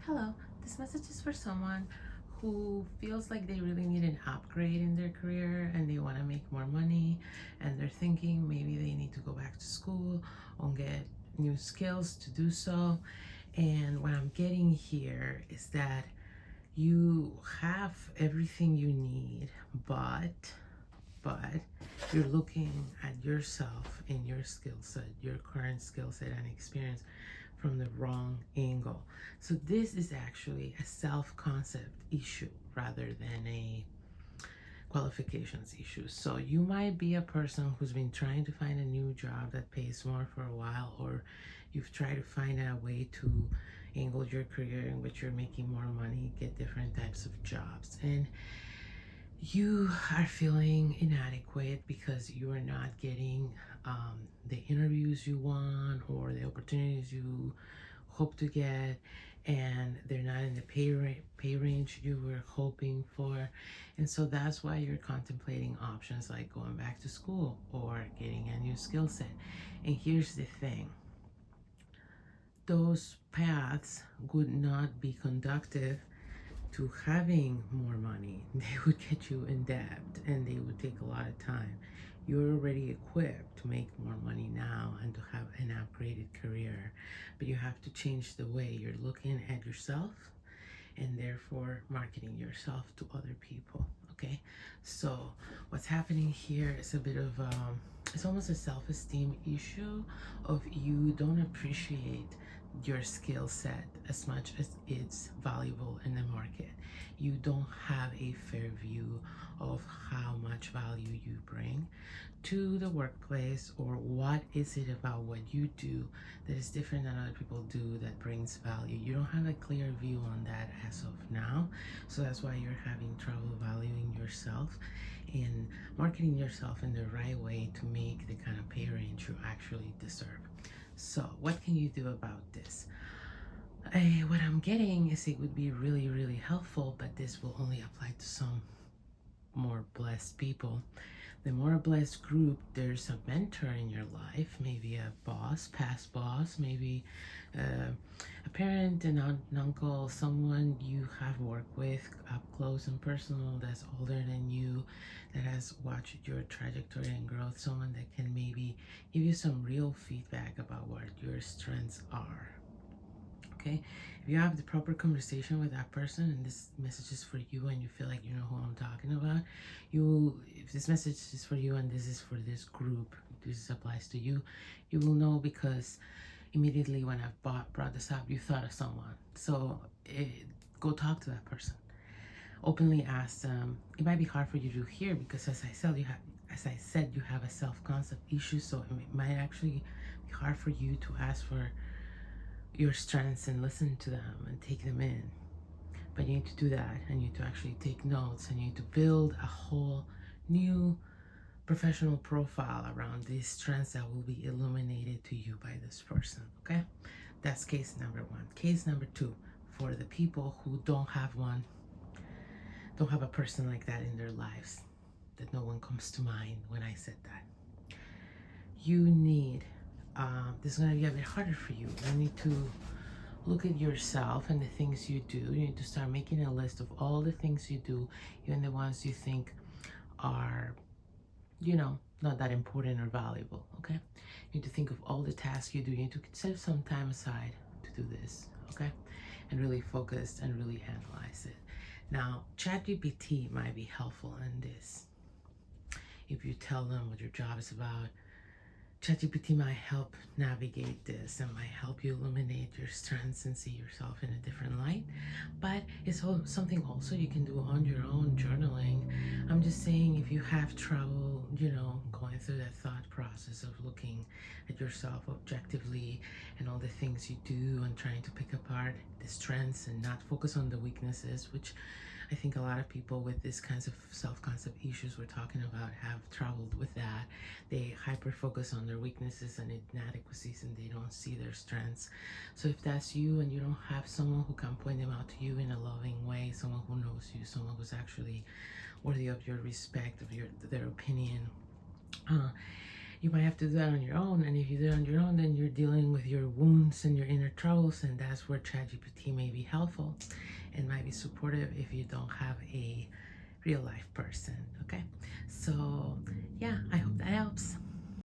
Hello, this message is for someone who feels like they really need an upgrade in their career and they want to make more money, and they're thinking maybe they need to go back to school or get new skills to do so. And what I'm getting here is that you have everything you need, but you're looking at yourself and your skill set, your current skill set and experience from the wrong angle. So this is actually a self-concept issue rather than a qualifications issue. So you might be a person who's been trying to find a new job that pays more for a while, or you've tried to find a way to angle your career in which you're making more money, get different types of jobs, and you are feeling inadequate because you are not getting the interviews you want or the opportunities you hope to get, and they're not in the pay range you were hoping for. And so that's why you're contemplating options like going back to school or getting a new skill set. And here's the thing, those paths would not be conductive to having more money. They would get you in debt and they would take a lot of time. You're already equipped to make more money now and to have an upgraded career, but you have to change the way you're looking at yourself and therefore marketing yourself to other people. Okay, so what's happening here is a bit of it's almost a self-esteem issue of you don't appreciate your skill set as much as it's valuable in the market. You don't have a fair view of how much value you bring to the workplace, or what is it about what you do that is different than other people do that brings value. You don't have a clear view on that as of now, so that's why you're having trouble valuing yourself and marketing yourself in the right way to make the kind of pay range you actually deserve. So what can you do about this? What I'm getting is it would be really, really helpful, but this will only apply to some more blessed people. The more blessed group, there's a mentor in your life, maybe a boss, past boss, maybe a parent, an aunt, an uncle, someone you have worked with up close and personal that's older than you, that has watched your trajectory and growth, someone that can maybe give you some real feedback about what your strengths are. Okay, if you have the proper conversation with that person and this message is for you and you feel like you know who I'm talking about, if this message is for you and this is for this group, this applies to you, you will know, because immediately when I brought this up, you thought of someone. So go talk to that person, openly ask them. It might be hard for you to hear because as I said, you have a self-concept issue, so it might actually be hard for you to ask for your strengths and listen to them and take them in. But you need to do that, and you need to actually take notes, and you need to build a whole new professional profile around these strengths that will be illuminated to you by this person. Okay, that's case number one. Case number two, for the people who don't have a person like that in their lives, that no one comes to mind when I said that, you need this is going to be a bit harder for you. You need to look at yourself and the things you do. You need to start making a list of all the things you do, even the ones you think are, not that important or valuable. Okay, you need to think of all the tasks you do. You need to set some time aside to do this. Okay, and really focus and really analyze it. Now, ChatGPT might be helpful in this. If you tell them what your job is about, ChatGPT might help navigate this and might help you illuminate your strengths and see yourself in a different light. But it's something also you can do on your own, journaling. I'm just saying, if you have trouble, going through that thought process of looking at yourself objectively and all the things you do and trying to pick apart the strengths and not focus on the weaknesses, which I think a lot of people with these kinds of self-concept issues we're talking about have troubled with that. They hyper-focus on their weaknesses and inadequacies and they don't see their strengths. So if that's you and you don't have someone who can point them out to you in a loving way, someone who knows you, someone who's actually worthy of your respect, of their opinion, you might have to do that on your own. And if you do it on your own, then you're dealing with your wounds and your inner troubles, and that's where ChatGPT may be helpful and might be supportive if you don't have a real life person.